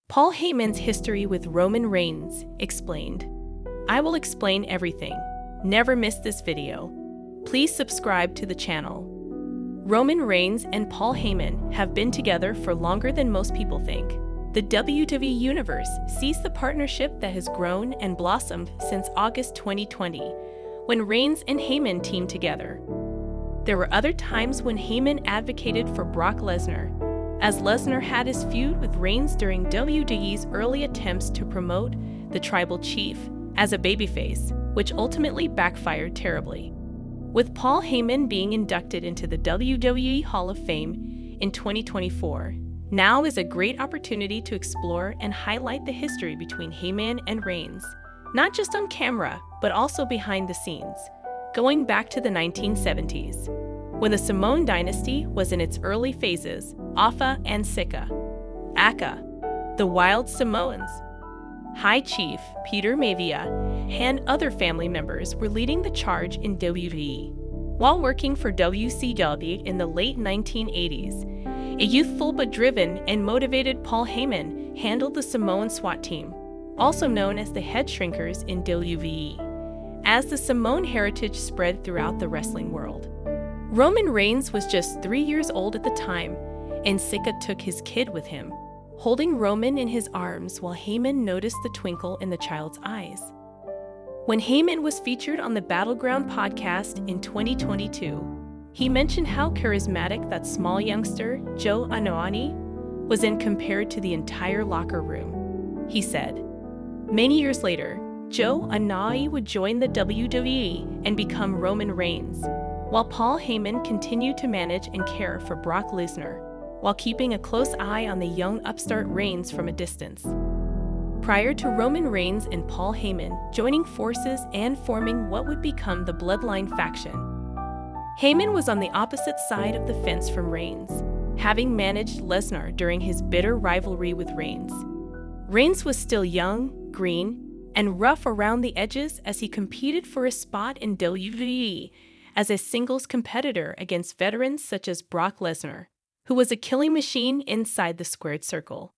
Paul Heyman's history with Roman Reigns explained. I will explain everything. Never miss this video. Please subscribe to the channel. Roman Reigns and Paul Heyman have been together for longer than most people think. The WWE Universe sees the partnership that has grown and blossomed since August 2020, when Reigns and Heyman teamed together. There were other times when Heyman advocated for Brock Lesnar, as Lesnar had his feud with Reigns during WWE's early attempts to promote the Tribal Chief as a babyface, which ultimately backfired terribly. With Paul Heyman being inducted into the WWE Hall of Fame in 2024, now is a great opportunity to explore and highlight the history between Heyman and Reigns, not just on camera, but also behind the scenes, going back to the 1970s. When the Samoan dynasty was in its early phases, Afa and Sika, Aka, the Wild Samoans, High Chief Peter Maivia, and other family members were leading the charge in WWE. While working for WCW in the late 1980s, a youthful but driven and motivated Paul Heyman handled the Samoan SWAT team, also known as the Head Shrinkers in WWE, as the Samoan heritage spread throughout the wrestling world. Roman Reigns was just 3 years old at the time, and Sika took his kid with him, holding Roman in his arms while Heyman noticed the twinkle in the child's eyes. When Heyman was featured on the Battleground podcast in 2022, he mentioned how charismatic that small youngster, Joe Anoa'i, was and compared to the entire locker room. He said, many years later, Joe Anoa'i would join the WWE and become Roman Reigns, while Paul Heyman continued to manage and care for Brock Lesnar, while keeping a close eye on the young upstart Reigns from a distance. Prior to Roman Reigns and Paul Heyman joining forces and forming what would become the Bloodline faction, Heyman was on the opposite side of the fence from Reigns, having managed Lesnar during his bitter rivalry with Reigns. Reigns was still young, green, and rough around the edges as he competed for a spot in WWE as a singles competitor against veterans such as Brock Lesnar, who was a killing machine inside the squared circle.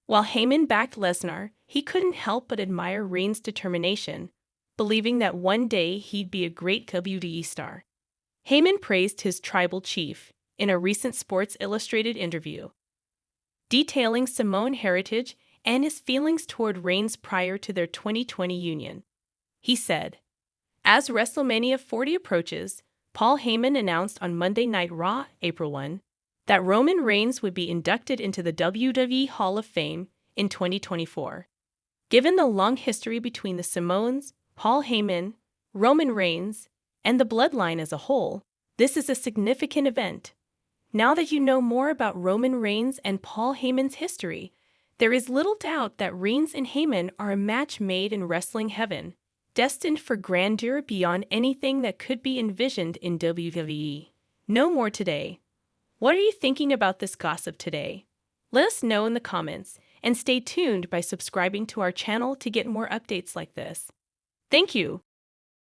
While Heyman backed Lesnar, he couldn't help but admire Reigns' determination, believing that one day he'd be a great WWE star. Heyman praised his Tribal Chief in a recent Sports Illustrated interview, detailing Samoan heritage and his feelings toward Reigns prior to their 2020 union. He said, as WrestleMania 40 approaches, Paul Heyman announced on Monday Night Raw, April 1, that Roman Reigns would be inducted into the WWE Hall of Fame in 2024. Given the long history between the Samoans, Paul Heyman, Roman Reigns, and the Bloodline as a whole, this is a significant event. Now that you know more about Roman Reigns and Paul Heyman's history, there is little doubt that Reigns and Heyman are a match made in wrestling heaven, destined for grandeur beyond anything that could be envisioned in WWE. Know more today. What are you thinking about this gossip today? Let us know in the comments, and stay tuned by subscribing to our channel to get more updates like this. Thank you.